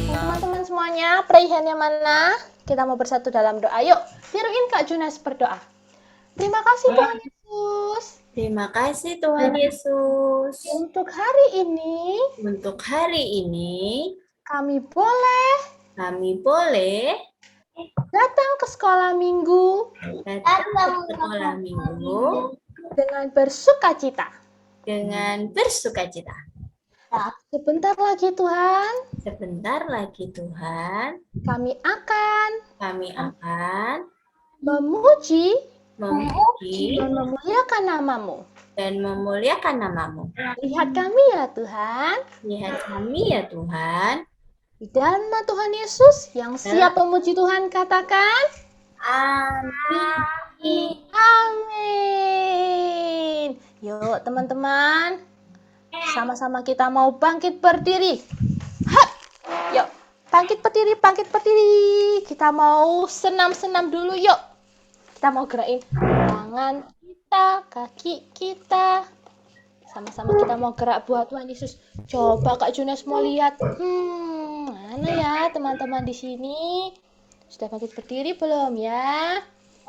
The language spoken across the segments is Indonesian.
Teman-teman semuanya, perayaan yang mana? Kita mau bersatu dalam doa. Yuk, tiruin Kak Junas berdoa. Terima kasih Tuhan Yesus. Terima kasih Tuhan Yesus. Untuk hari ini, kami boleh datang ke sekolah minggu dengan bersuka cita. Sebentar lagi Tuhan, kami akan memuji dan memuliakan namamu. Lihat kami ya Tuhan. Di dalam nama Tuhan Yesus yang siap memuji Tuhan, katakan Amin. amin. Yuk teman-teman, sama-sama kita mau bangkit berdiri. Hap! Yuk, bangkit berdiri. Kita mau senam-senam dulu yuk. Kita mau gerakin tangan kita, kaki kita. Sama-sama kita mau gerak buat Tuhan Yesus. Coba Kak Junas mau lihat. Mana ya teman-teman di sini? Sudah bangkit berdiri belum ya?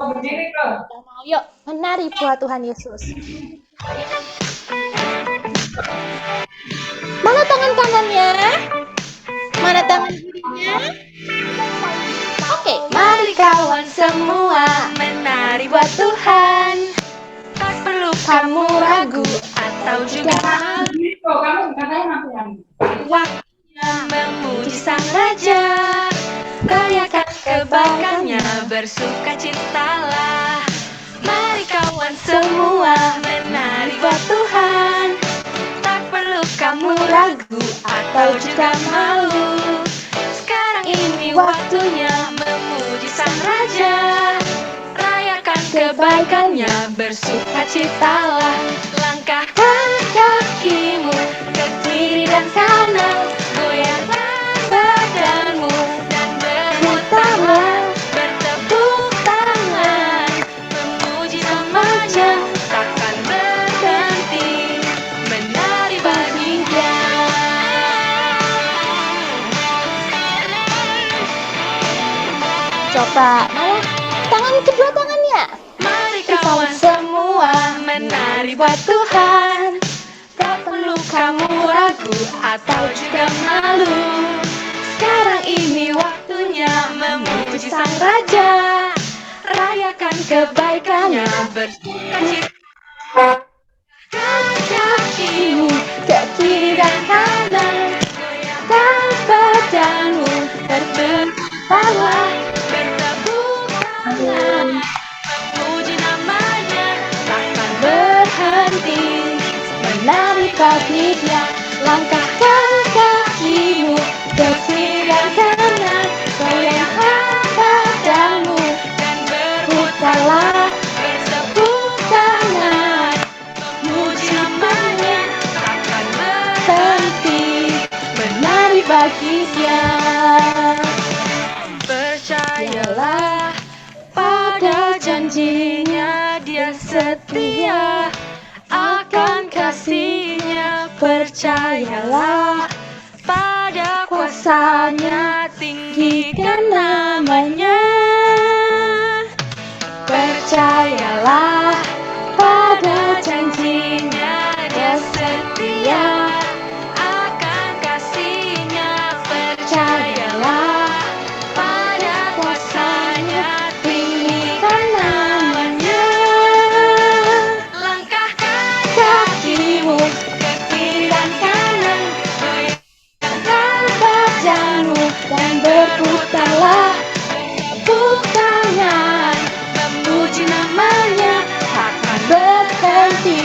Berdiri kok. Kita mau yuk menari buat Tuhan Yesus. Mana tangan kanannya? Mana tangan kirinya? Oke, mari kawan semua menari buat Tuhan. Tak perlu kamu ragu atau juga Berdiri kok, kamu katanya ngapain? waktunya memuji Sang Raja. Rayakan kebaikannya, bersukacitalah. Mari kawan semua menari buat Tuhan. Tak perlu kamu ragu atau juga malu. Sekarang ini waktunya memuji Sang Raja. Rayakan kebaikannya, bersukacitalah. Langkahkan kakimu ke kiri dan kanan, goyangkan badanmu dan berputarlah, bertepuk tangan, memuji namanya, takkan berhenti, menari bagi Dia. Coba, mana tangan kedua tangannya? Mari kawan semua menari buat Tuhan. Tak perlu kamu ragu atau juga malu. Sekarang ini waktunya memuji Sang Raja. Rayakan kebaikannya, bersukacita. Kakimu ke kiri dan kanan, goyangkan badanmu, berputarlah, bertepuk tangan, memuji namanya, takkan berhenti, menari bagi Dia. Langkahkan kakimu ke kiri dan kanan, goyangkan badanmu dan berputarlah, bertepuk tangan, memuji namanya, takkan berhenti, menari bagi Dia. Percayalah pada janjinya, Dia setia akan kasih-Nya. Percayalah pada kuasa-Nya, tinggikan namanya. Percayalah pada janjinya, Dia setia akan kasih-Nya. Percayalah pada kuasa-Nya, tinggikan namanya. Langkahkan kakimu ke kiri dan kanan, goyangkan badanmu dan berputarlah, bertepuk tangan, memuji namanya, takkan berhenti,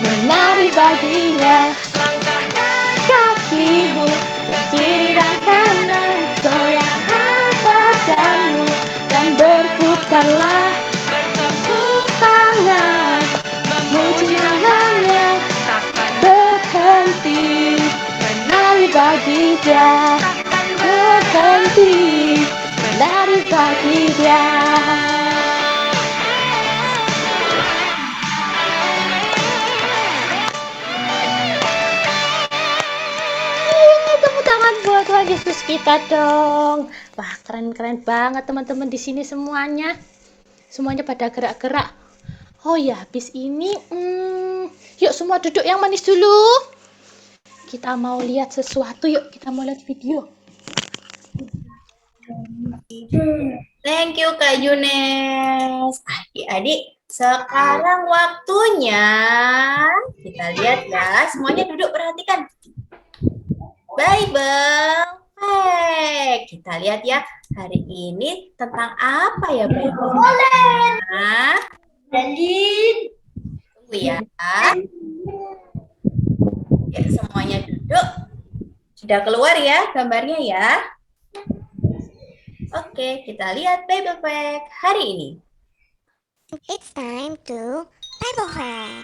menari bagi-Nya. Langkahkan kakimu ke kiri dan kanan, goyangkan badanmu dan berputarlah, bertepuk tangan, memuji namanya, takkan berhenti, menari bagi Dia, takkan berhenti, menari bagi Dia. Tuhan Yesus kita dong. Wah, keren-keren banget teman-teman di sini semuanya. Semuanya pada gerak-gerak. Oh ya, habis ini, yuk semua duduk yang manis dulu. Kita mau lihat sesuatu, yuk kita mau lihat video. Thank you Kak Yunes. Adik-adik, sekarang waktunya kita lihat ya. Semuanya duduk perhatikan. Bible Fact. Kita lihat ya, hari ini tentang apa ya Bible? Nah, tunggu ya. Ya, semuanya duduk. Sudah keluar ya gambarnya ya. Oke, kita lihat Bible Fact hari ini. It's time to Bible Fact.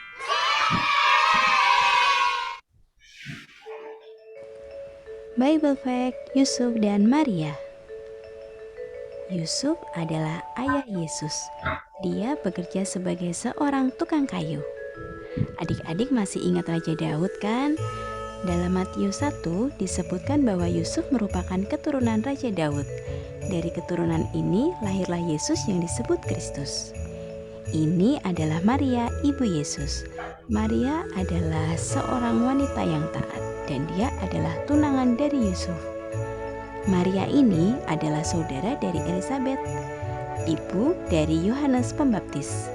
Bible Fact Yusuf dan Maria. Yusuf adalah ayah Yesus. Dia bekerja sebagai seorang tukang kayu. Adik-adik masih ingat Raja Daud kan? Dalam Matius 1 disebutkan bahwa Yusuf merupakan keturunan Raja Daud. Dari keturunan ini lahirlah Yesus yang disebut Kristus. Ini adalah Maria, ibu Yesus. Maria adalah seorang wanita yang taat dan dia adalah tunangan dari Yusuf. Maria ini adalah saudara dari Elizabeth, ibu dari Yohanes Pembaptis.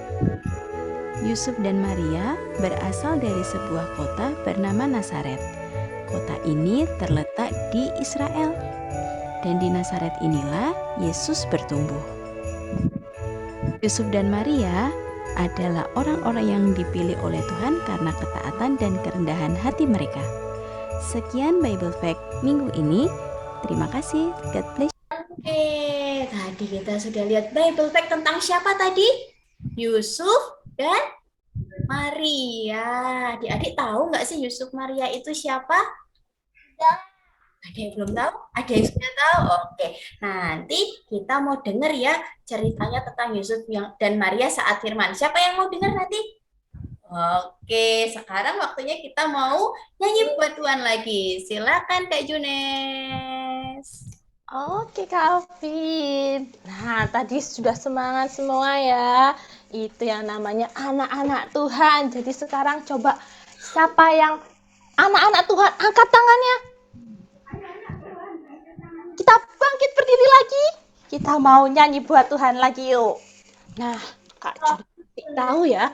Yusuf dan Maria berasal dari sebuah kota bernama Nazaret. Kota ini terletak di Israel. Dan di Nazaret inilah Yesus bertumbuh. Yusuf dan Maria adalah orang-orang yang dipilih oleh Tuhan karena ketaatan dan kerendahan hati mereka. Sekian Bible Fact minggu ini. Terima kasih. God bless. Oke, tadi kita sudah lihat Bible Fact tentang siapa tadi? Yusuf dan Maria. Adik-adik tahu nggak sih Yusuf Maria itu siapa? Ada yang belum tahu? Ada yang sudah tahu? Oke, nanti kita mau dengar ya ceritanya tentang Yusuf dan Maria saat firman. Siapa yang mau dengar nanti? Oke, sekarang waktunya kita mau nyanyi buat Tuhan lagi. Silakan Kak Junes. Oke Kak Alvin. Nah, tadi sudah semangat semua ya. Itu yang namanya anak-anak Tuhan. Jadi sekarang coba siapa yang anak-anak Tuhan, angkat tangannya. Kita bangkit berdiri lagi. Kita mau nyanyi buat Tuhan lagi yuk. Nah, Kak Junes tahu ya,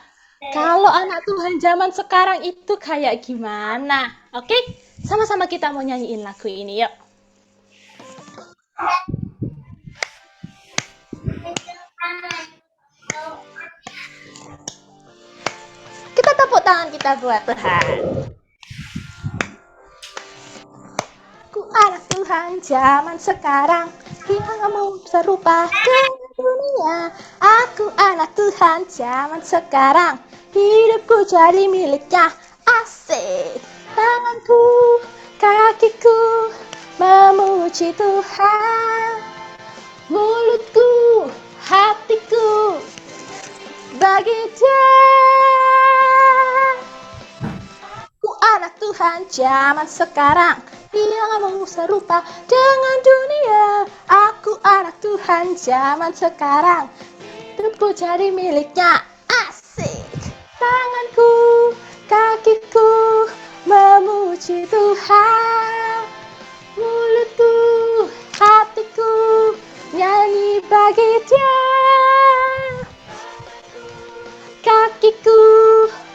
kalau anak Tuhan zaman sekarang itu kayak gimana. Oke, sama-sama kita mau nyanyiin lagu ini yuk. Kita tepuk tangan kita buat Tuhan. Aku anak Tuhan zaman sekarang, Dia mau serupa dengan dunia. Aku anak Tuhan zaman sekarang, hidupku jadi miliknya. Asik. Tanganku, kakiku memuji Tuhan. Mulutku, hatiku bagi Dia. Aku anak Tuhan zaman sekarang, Dia gak mau serupa dengan dunia. Aku anak Tuhan zaman sekarang, hidupku jadi miliknya. Asik. Tanganku, kakiku memuji Tuhan. Mulutku, hatiku nyanyi bagi Dia. Kakiku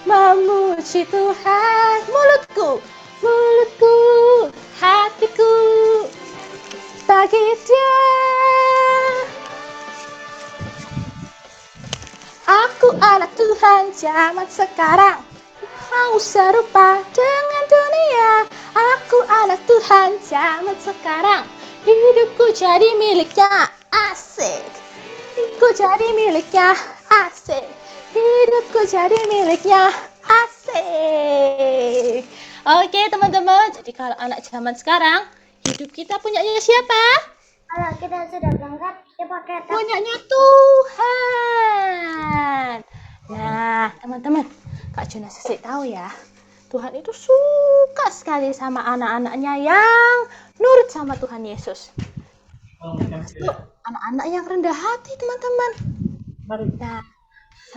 memuji Tuhan. Mulutku, hatiku bagi Dia. Aku anak Tuhan zaman sekarang, mau serupa dengan dunia. Aku anak Tuhan zaman sekarang, hidupku jadi miliknya. Asik. Hidupku jadi miliknya. Asik. Hidupku jadi miliknya. Asik. Oke teman-teman, jadi kalau anak zaman sekarang, hidup kita punyanya siapa? Kalau kita sudah berangkat, kita pakai tas. Punyanya Tuhan. Nah teman-teman, Kak Jonas kasih tahu ya. Tuhan itu suka sekali sama anak-anaknya yang nurut sama Tuhan Yesus. Termasuk anak-anak yang rendah hati, teman-teman. Nah,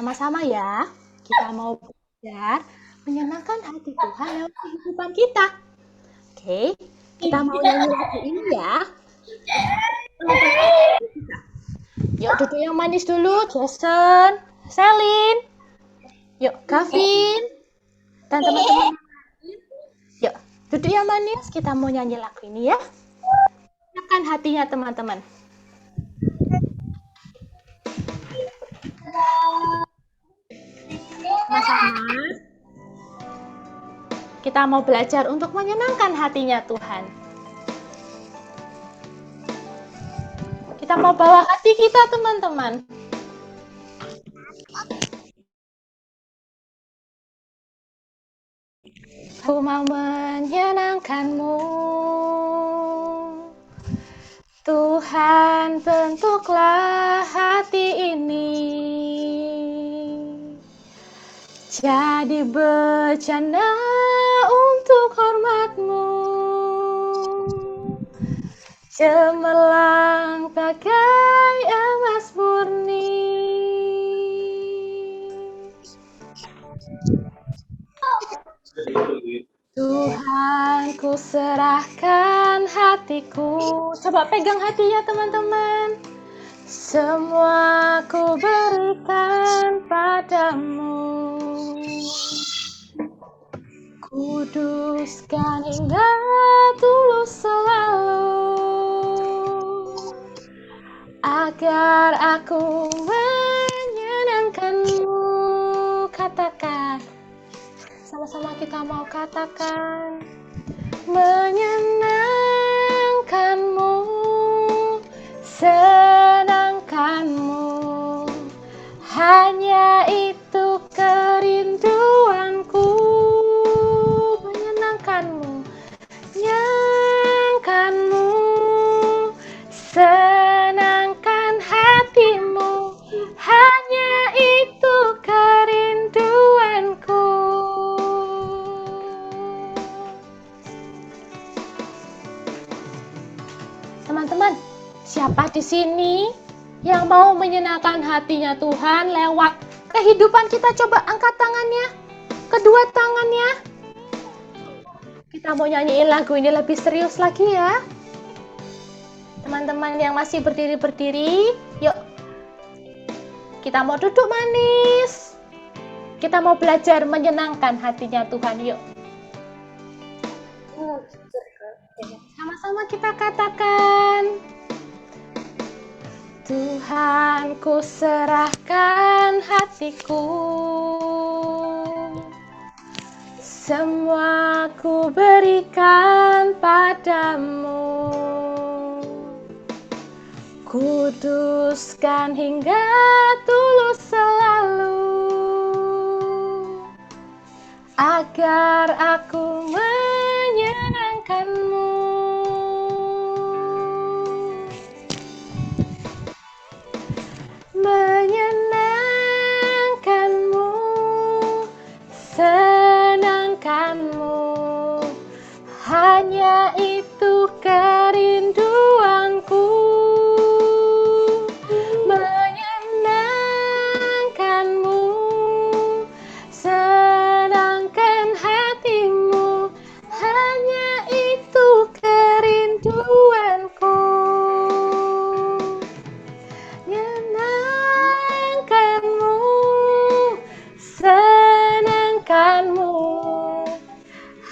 sama-sama ya, kita mau belajar menyenangkan hati Tuhan lewat kehidupan kita. Oke, kita mau nyanyi lagu ini ya. Yuk, duduk yang manis dulu, Jason, Selin. Yuk, Gavin. Dan teman-teman. Yuk, duduk yang manis, kita mau nyanyi lagu ini ya. Menyenangkan hatinya teman-teman. Sama-sama. Kita mau belajar untuk menyenangkan hatinya Tuhan. Kita mau bawa hati kita, teman-teman. Aku mau menyenangkanmu, Tuhan, bentuklah hati ini jadi bejana untuk hormat-Mu, cemerlang bagai emas murni. Tuhan, ku serahkan hatiku. Coba pegang hatinya teman-teman. Semua ku berikan padamu. Kuduskan hingga tulus selalu, agar aku menyenangkanmu. Katakan. Sama-sama kita mau katakan, menyenangkanmu, senangkanmu, hanya itu kerinduanku. Menyenangkanmu, menyenangkanmu, senangkan hatimu, hanya itu kerinduanku. Teman-teman, siapa di sini yang mau menyenangkan hatinya Tuhan lewat kehidupan kita? Coba angkat tangannya, kedua tangannya. Kita mau nyanyiin lagu ini lebih serius lagi ya. Teman-teman yang masih berdiri-berdiri, yuk. Kita mau duduk manis. Kita mau belajar menyenangkan hatinya Tuhan, yuk. Sama-sama kita katakan, Tuhan, ku serahkan hatiku, semua ku berikan padamu. Kuduskan hingga tulus selalu, agar aku menyenangkanmu. Menyenangkanmu, senangkanmu, hanya itu kerinduanku. Menyenangkanmu, senangkan hatimu, hanya itu kerinduanku. Menyenangkanmu, senangkanmu,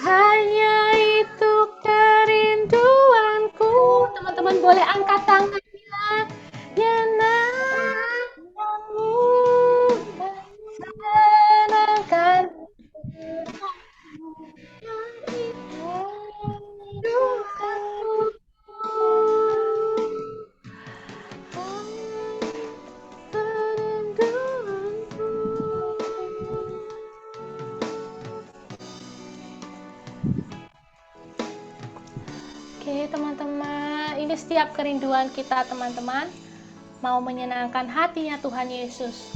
hanya itu kerinduanku. Teman-teman boleh angkat tangannya. Menyenangkanmu, senangkanmu, Oke, teman-teman, ini setiap kerinduan kita, teman-teman, mau menyenangkan hatinya Tuhan Yesus.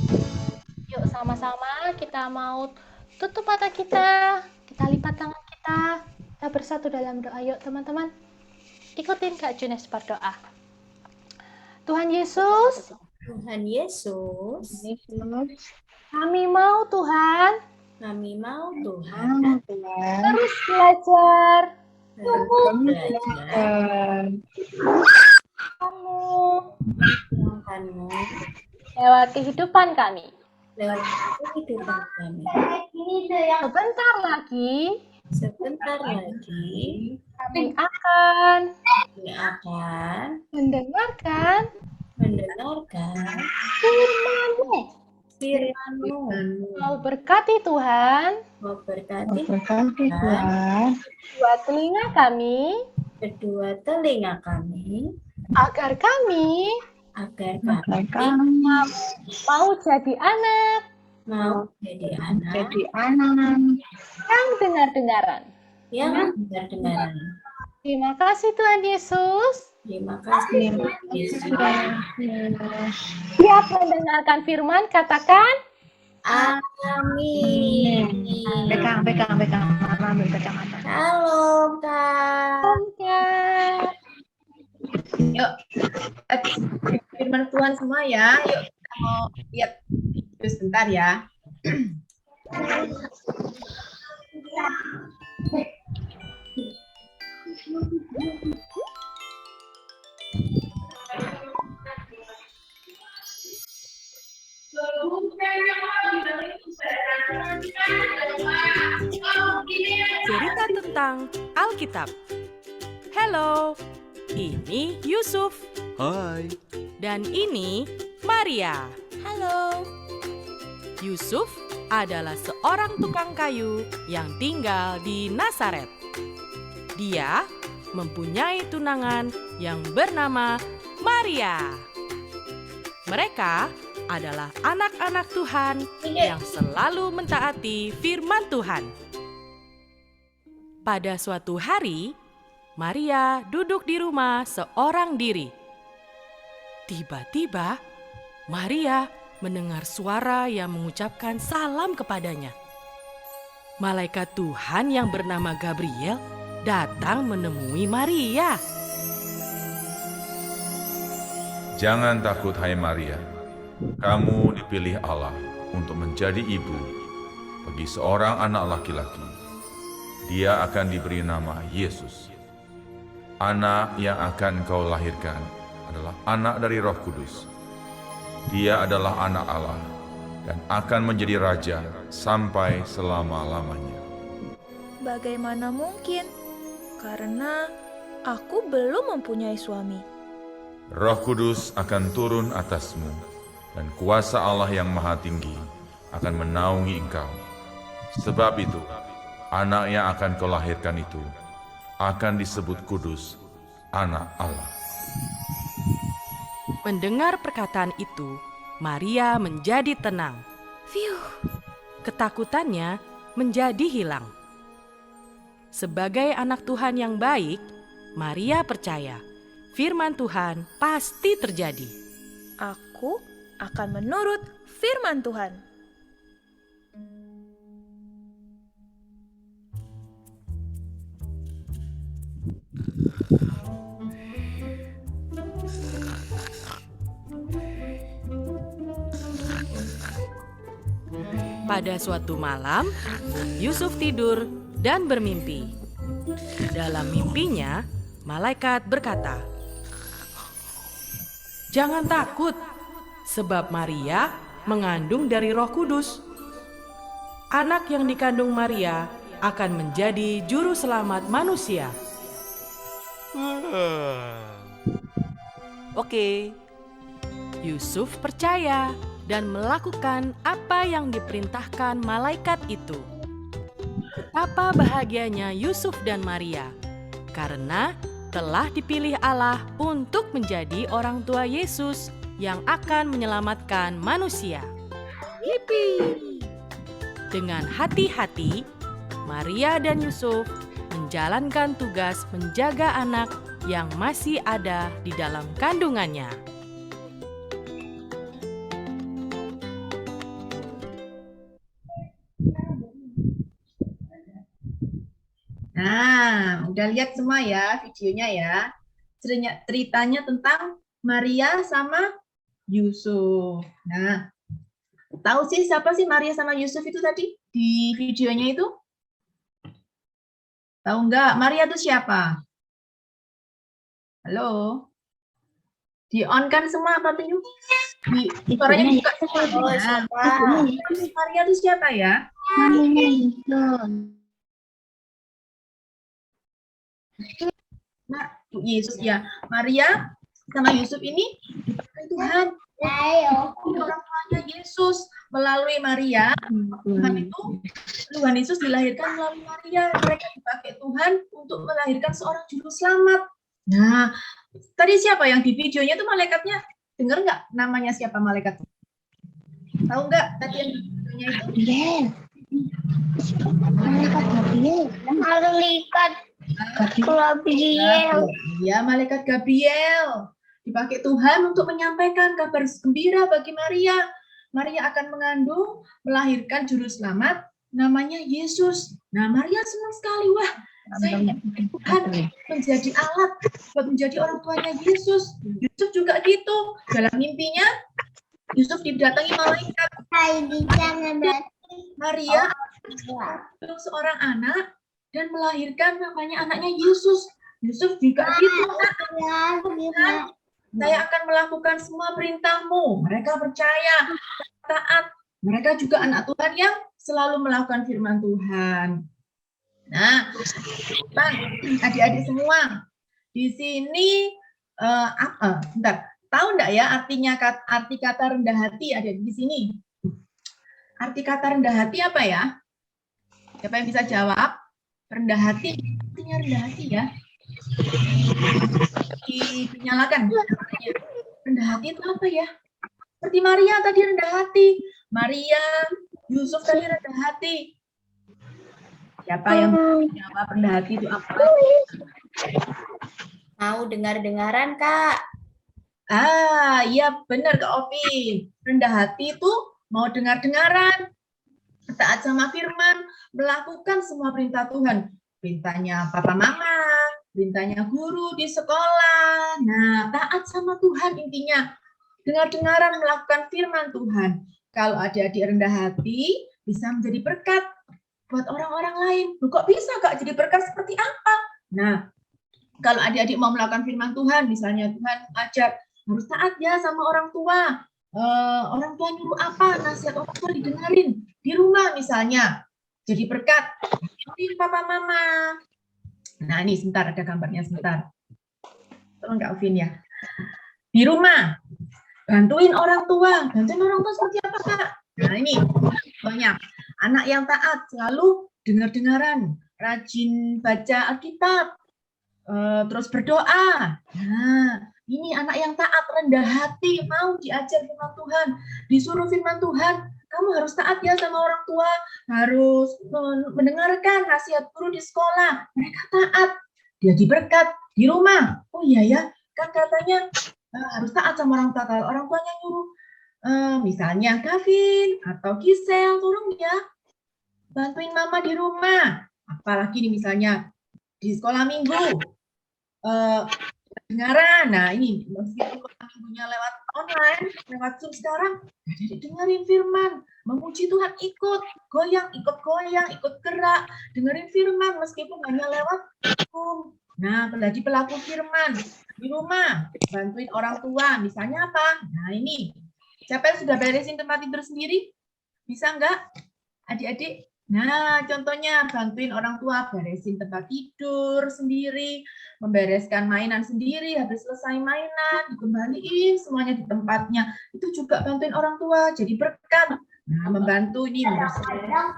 Yuk, sama-sama kita mau tutup mata kita lipat kita bersatu dalam doa. Yuk teman-teman, ikutin Kak Junes berdoa. Tuhan Yesus, Tuhan Yesus, kami mau Tuhan kami mau Tuhan terus belajar terus belajar kamu Tuhanmu lewat kehidupan kami. lewat kehidupan kami. Sebentar lagi Sebentar lagi kami akan kami akan mendengarkan mendengarkan firman-Mu. firman-Mu. Mau berkati Tuhan Mau berkati dua telinga kami kedua telinga kami agar kami agar kami mau jadi anak mau jadi anak yang dengar-dengaran. yang dengar-dengaran. Terima kasih Tuhan Yesus. Terima kasih Yesus. Siap mendengarkan firman, katakan Amin. Pegang, ambil kacamata. Shalom Kak. ya. Yuk, firman Tuhan semua ya. Yuk, kita mau lihat video sebentar ya. Cerita tentang Alkitab. Halo, ini Yusuf. Hai. Dan ini Maria. Halo. Yusuf adalah seorang tukang kayu yang tinggal di Nazaret. Dia mempunyai tunangan yang bernama Maria. Mereka adalah anak-anak Tuhan yang selalu mentaati firman Tuhan. Pada suatu hari, Maria duduk di rumah seorang diri. Tiba-tiba, Maria mendengar suara yang mengucapkan salam kepadanya. Malaikat Tuhan yang bernama Gabriel datang menemui Maria. Jangan takut, hai Maria. Kamu dipilih Allah untuk menjadi ibu bagi seorang anak laki-laki. Dia akan diberi nama Yesus. Anak yang akan kau lahirkan adalah anak dari Roh Kudus. Dia adalah anak Allah dan akan menjadi raja sampai selama-lamanya. Bagaimana mungkin? Karena aku belum mempunyai suami. Roh Kudus akan turun atasmu, dan kuasa Allah yang Maha Tinggi akan menaungi engkau. Sebab itu, anak yang akan kau lahirkan itu akan disebut kudus, anak Allah. Mendengar perkataan itu, Maria menjadi tenang. Fiuh, ketakutannya menjadi hilang. Sebagai anak Tuhan yang baik, Maria percaya firman Tuhan pasti terjadi. Aku akan menurut firman Tuhan. Pada suatu malam, Yusuf tidur dan bermimpi. Dalam mimpinya, malaikat berkata, "Jangan takut, sebab Maria mengandung dari Roh Kudus. Anak yang dikandung Maria akan menjadi juru selamat manusia." Oke. Yusuf percaya dan melakukan apa yang diperintahkan malaikat itu. Betapa bahagianya Yusuf dan Maria, karena telah dipilih Allah untuk menjadi orang tua Yesus yang akan menyelamatkan manusia. Yippee! Dengan hati-hati, Maria dan Yusuf menjalankan tugas menjaga anak yang masih ada di dalam kandungannya. Nah, udah lihat semua ya videonya ya. Ceritanya tentang Maria sama Yusuf. Nah, tahu sih siapa sih Maria sama Yusuf itu tadi di videonya itu? Tahu nggak? Maria itu siapa? Halo? Di-on kan semua apa tuh? Suaranya buka semua. Oh, Nah, siapa? Maria itu siapa ya? Nah, Yesus ya. Maria sama Yusuf ini dipakai Tuhan. Ini orang tuanya Yesus melalui Maria. Tuhan Yesus dilahirkan melalui Maria. Mereka dipakai Tuhan untuk melahirkan seorang juru selamat. Nah, tadi siapa yang di videonya itu malaikatnya? Dengar nggak namanya siapa malaikat? Tahu nggak tadi yang di videonya itu? Malaikat Gabriel. Ya, malaikat Gabriel dipakai Tuhan untuk menyampaikan kabar gembira bagi Maria. Maria akan mengandung, melahirkan juru selamat, namanya Yesus. Nah, Maria senang sekali. Wah, saya Tuhan menjadi alat buat menjadi orang tuanya Yesus. Yusuf juga gitu. Dalam mimpinya, Yusuf didatangi malaikat. Maria seorang anak dan melahirkan namanya anaknya Yesus. Yusuf juga gitu. Saya akan melakukan semua perintahmu. Mereka percaya, taat. Mereka juga anak Tuhan yang selalu melakukan firman Tuhan. Nah, adik-adik semua, di sini bentar, tahu enggak ya arti kata rendah hati ada di sini? Arti kata rendah hati apa ya? Siapa yang bisa jawab? Rendah hati, artinya rendah hati ya. Dinyalakan. Rendah hati itu apa ya? Seperti Maria tadi rendah hati. Maria, Yusuf tadi rendah hati. Siapa yang jawab rendah hati itu apa? Mau dengar-dengaran, Kak? Iya benar Kak Opi. Rendah hati itu mau dengar-dengaran, taat sama firman, melakukan semua perintah Tuhan. Perintahnya papa mama, perintahnya guru di sekolah. Nah, taat sama Tuhan intinya. Dengar-dengaran melakukan firman Tuhan. Kalau adik-adik rendah hati, bisa menjadi berkat buat orang-orang lain. Loh, kok bisa Kak jadi berkat seperti apa? Nah, kalau adik-adik mau melakukan firman Tuhan, misalnya Tuhan ajak, harus taat ya sama orang tua. Orang tua nyuruh apa, nasihat orang tua didengarin di rumah misalnya, jadi berkat dari papa mama. Nah ini sebentar ada gambarnya sebentar, tolong Kak Ovin ya. Di rumah bantuin orang tua seperti apa Kak? Nah ini contohnya anak yang taat selalu dengar-dengaran, rajin baca Alkitab, terus berdoa. Nah ini anak yang taat, rendah hati, mau diajar firman Tuhan, disuruh firman Tuhan, kamu harus taat ya sama orang tua, harus mendengarkan nasihat guru di sekolah, mereka taat, dia diberkat di rumah. Oh iya ya, kan katanya harus taat sama orang tua, kalau orang tuanya nyuruh, misalnya Kavin atau Gisel, tolong ya, bantuin mama di rumah, apalagi nih misalnya di sekolah minggu, dengaran. Nah ini meskipun minggunya lewat online, lewat Zoom sekarang, jadi dengerin firman, memuji Tuhan, ikut goyang, ikut gerak, dengerin firman meskipun hanya lewat Zoom. Nah, apalagi pelaku firman di rumah, bantuin orang tua, misalnya apa? Nah ini, siapa yang sudah beresin tempat tidur sendiri? Bisa enggak, adik-adik? Nah, contohnya bantuin orang tua beresin tempat tidur sendiri, membereskan mainan sendiri, habis selesai mainan, dikembaliin semuanya di tempatnya. Itu juga bantuin orang tua, jadi berkat. Nah, membantu ini, membersihkan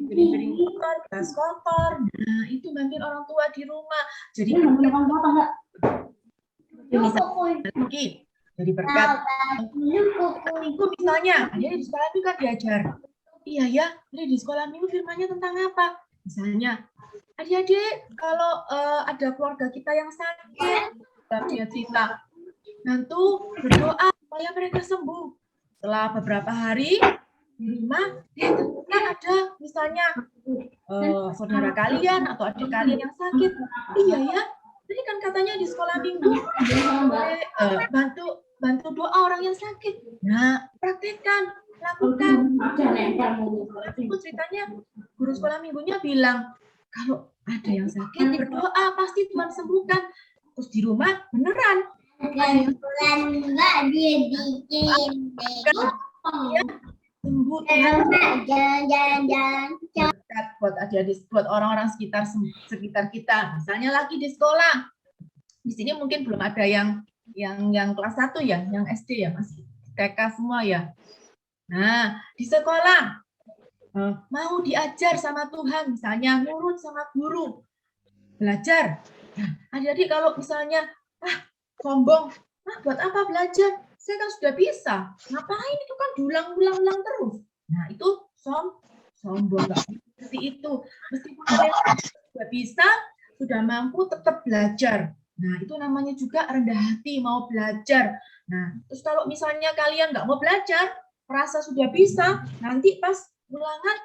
piring kotor, gelas kotor. Nah, itu bantuin orang tua di rumah. Jadi mungkin jadi berkat. Minggu misalnya, dia di sekolah itu kan diajar. Iya ya, ini di sekolah minggu firmannya tentang apa? Misalnya, adik-adik, kalau ada keluarga kita yang sakit, dia cerita, nanti berdoa supaya mereka sembuh. Setelah beberapa hari, di rumah, ternyata ada misalnya saudara kalian atau adik kalian yang sakit. Iya ya, tadi kan katanya di sekolah minggu bantu doa orang yang sakit. Nah, praktekkan, lakukan. Itu ceritanya guru sekolah minggunya bilang, kalau ada yang sakit berdoa pasti Tuhan sembuhkan. Terus di rumah beneran. Sembuh buat adik-adik, buat orang-orang sekitar kita. Misalnya lagi di sekolah. Di sini mungkin belum ada yang kelas 1 ya, yang SD ya, masih TK semua ya. Nah, di sekolah mau diajar sama Tuhan, misalnya nurut sama guru, belajar. Nah, adik-adik kalau misalnya sombong, buat apa belajar? Saya kan sudah bisa. Ngapain itu kan diulang-ulang terus. Nah, itu sombong. Nggak seperti itu. Meskipun kalian sudah bisa, sudah mampu, tetap belajar. Nah, itu namanya juga rendah hati, mau belajar. Nah, terus kalau misalnya kalian nggak mau belajar, merasa sudah bisa, nanti pas ulangan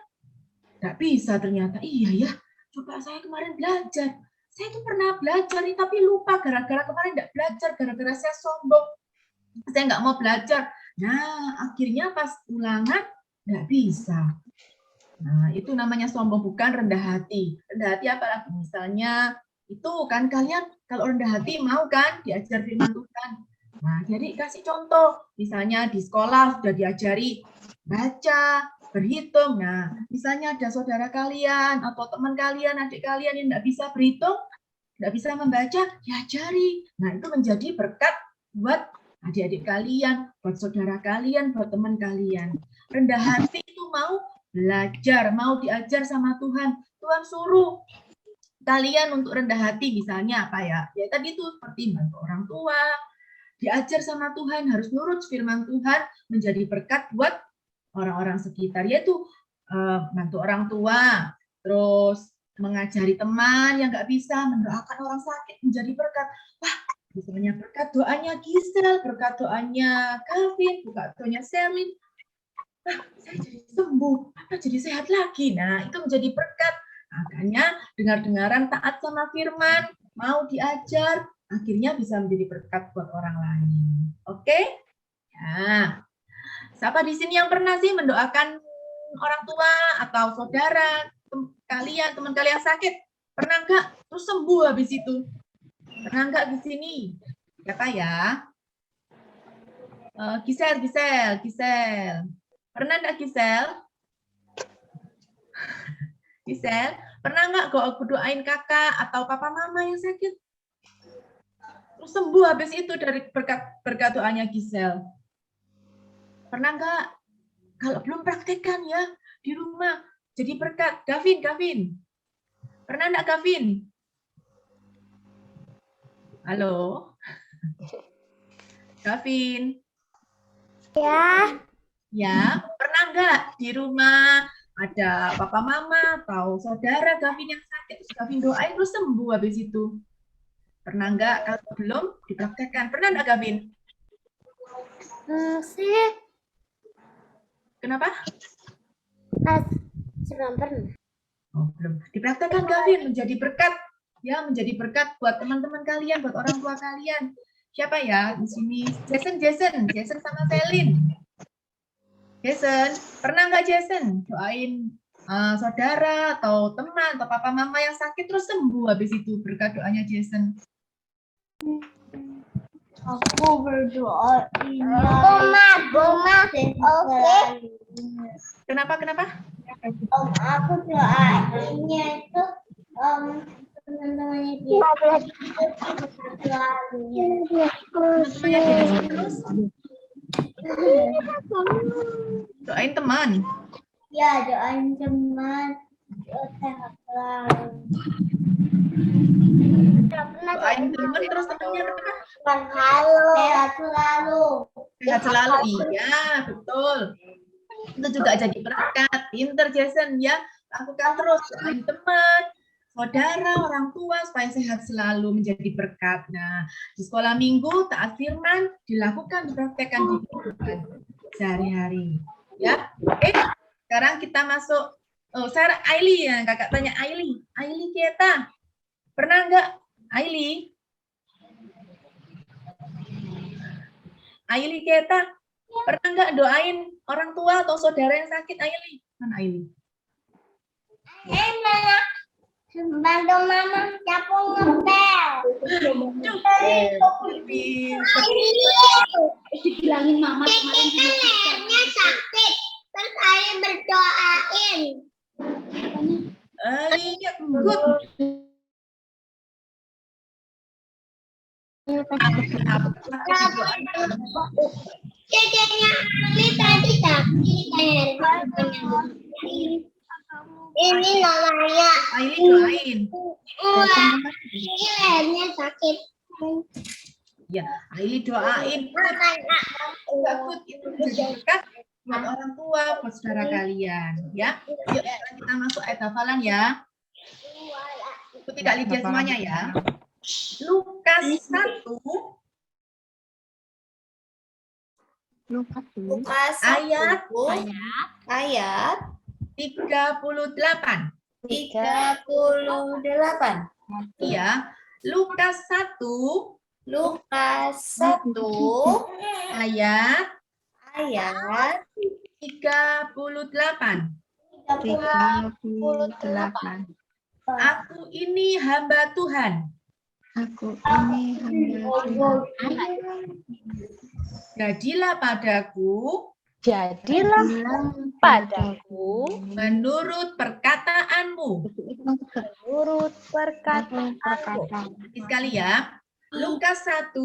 nggak bisa ternyata. Iya ya, coba saya kemarin belajar. Saya itu pernah belajar nih, tapi lupa gara-gara kemarin nggak belajar, gara-gara saya sombong. Saya nggak mau belajar. Nah, akhirnya pas ulangan nggak bisa. Nah, itu namanya sombong, bukan rendah hati. Rendah hati apalagi misalnya itu kan kalian kalau rendah hati mau kan diajar firman Tuhan. Nah, jadi kasih contoh. Misalnya di sekolah sudah diajari baca, berhitung. Nah, misalnya ada saudara kalian atau teman kalian, adik kalian yang tidak bisa berhitung, tidak bisa membaca, diajari. Nah, itu menjadi berkat buat adik-adik kalian, buat saudara kalian, buat teman kalian. Rendah hati itu mau belajar, mau diajar sama Tuhan. Tuhan suruh kalian untuk rendah hati, misalnya apa ya? Ya tadi itu seperti bantu orang tua, diajar sama Tuhan, harus nurut firman Tuhan, menjadi berkat buat orang-orang sekitar, yaitu bantu orang tua, terus mengajari teman yang nggak bisa, mendoakan orang sakit, menjadi berkat. Wah, misalnya berkat doanya Gisel, berkat doanya Calvin, berkat doanya Selin, saya jadi sembuh, jadi sehat lagi. Nah, itu menjadi berkat. Makanya dengar-dengaran taat sama firman, mau diajar, akhirnya bisa menjadi berkat buat orang lain. Oke? Nah, siapa di sini yang pernah sih mendoakan orang tua atau saudara kalian, teman kalian sakit? Pernah nggak? Terus sembuh habis itu? Pernah nggak di sini? Siapa ya? Gisel. Pernah nggak Gisel? Gisel, pernah nggak aku doain kakak atau papa mama yang sakit? Terus sembuh habis itu dari berkat doanya Gisel. Pernah nggak? Kalau belum praktekkan ya di rumah, jadi berkat. Gavin. Pernah nggak Gavin? Halo? Gavin? Ya. Ya, pernah nggak di rumah ada papa mama atau saudara Gavin yang sakit, terus Gavin doain terus sembuh habis itu? Pernah nggak? Kalau belum, dipraktekkan. Pernah nggak Gavin? Sih. Kenapa? Belum pernah. Oh, belum. Dipraktekkan Gavin, menjadi berkat. Ya, menjadi berkat buat teman-teman kalian, buat orang tua kalian. Siapa ya di sini? Jason sama Selin. Jason, pernah nggak Jason doain saudara atau teman atau papa mama yang sakit terus sembuh habis itu berkat doanya Jason? Aku berdoa. Bunga. Oke. Kenapa? Aku doainnya itu teman-temannya dia. Doain teman. Ya, doain teman. Sehat selalu. Doain teman terus temannya kenapa? Sehat selalu. Sehat selalu, iya betul. Itu juga jadi berkat. Pinter Jason ya. Lakukan terus doain teman, saudara, orang tua supaya sehat selalu, menjadi berkat. Nah, di sekolah minggu taat firman dilakukan, dipraktekkan di kehidupan sehari-hari. Ya, oke. Sekarang kita masuk. Oh, Sarah, Aili ya, kakak tanya Aili. Aili Kieta, pernah nggak Aili? Aili Kieta, pernah nggak doain orang tua atau saudara yang sakit, Aili? Mana Aili? Bantu mama nyapu ngepel. Dibilangin mama kemarin lehernya sakit. Terus ayah berdoain. Iya, good. Dedeknya Ali tadi sakit lehernya. Ini namanya. Aili doain. Ini lehernya sakit. Ya, Aili doain. Good. Itu menjadi berkat buat orang tua, buat saudara kalian. Ya, yuk kita masuk ayat hafalan ya. Ikuti Kak Lydia semuanya ya. Lukas 1 Lukas ayat 38. 38. Iya, Lukas 1 ayat 38. Aku ini hamba Tuhan. Jadilah padaku menurut perkataanmu. Sekali ya. Lukas 1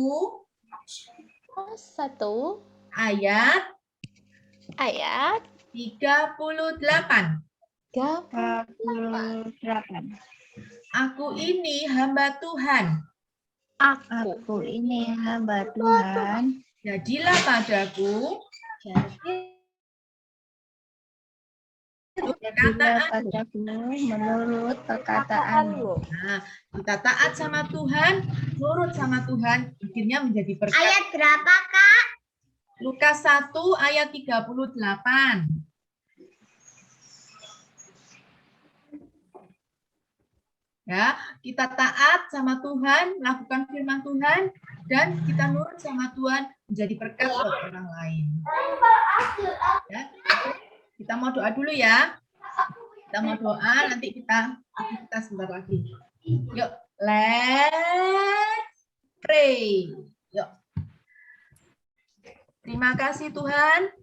ayat 38. Aku ini hamba Tuhan. Jadilah padaku menurut perkataanmu. Nah, kita taat sama Tuhan, nurut sama Tuhan, akhirnya menjadi berkat. Ayat berapa, Kak? Lukas 1 ayat 38. Ya, kita taat sama Tuhan, lakukan firman Tuhan, dan kita nurut sama Tuhan menjadi berkat buat orang lain. Ya, kita mau doa dulu ya. Kita mau doa, nanti kita sebentar lagi. Yuk, let's pray. Yuk. Terima kasih Tuhan.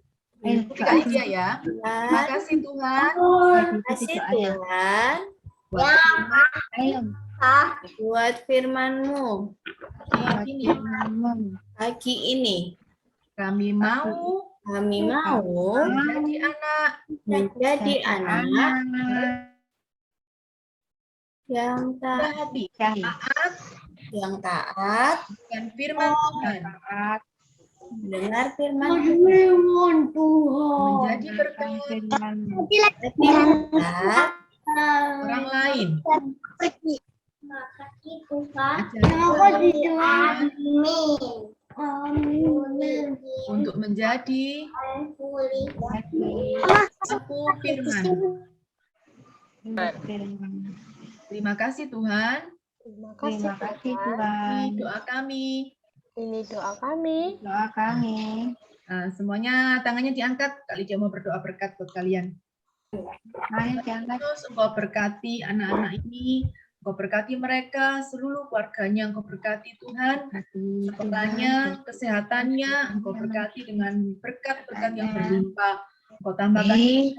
Kak Lydia ya. Terima kasih Tuhan. Buat firman-Mu pagi ini. Kami mau menjadi anak yang taat dan firman Tuhan. Mendengar firman Menjadi berkat orang lain. Untuk menjadi aku firman. Terima kasih Tuhan. Terima kasih Tuhan. Ini doa kami. Doa kami. Nah, semuanya tangannya diangkat. Kak Lydia mau berdoa berkat buat kalian. Ayo diangkat. Terus Engkau berkati anak-anak ini. Engkau berkati mereka, seluruh keluarganya. Engkau berkati Tuhan. Sekolahnya, kesehatannya. Engkau berkati dengan berkat-berkat yang berlimpah. Engkau tambahkan di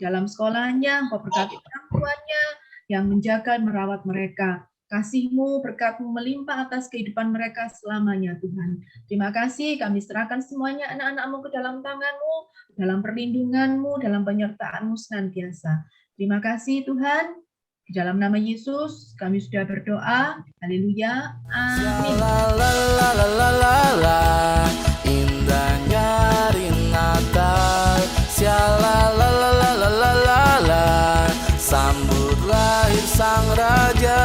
dalam sekolahnya. Engkau berkati orang tuanya yang menjaga, merawat mereka. Kasih-Mu, berkat-Mu melimpah atas kehidupan mereka selamanya, Tuhan. Terima kasih, kami serahkan semuanya anak-anak-Mu ke dalam tangan-Mu, dalam perlindungan-Mu, dalam penyertaan-Mu senantiasa. Terima kasih, Tuhan. Di dalam nama Yesus, kami sudah berdoa. Haleluya. Amin. Indahnya hari Natal. Sambut lahir sang raja.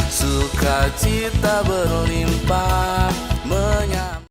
Sukacita berlimpah.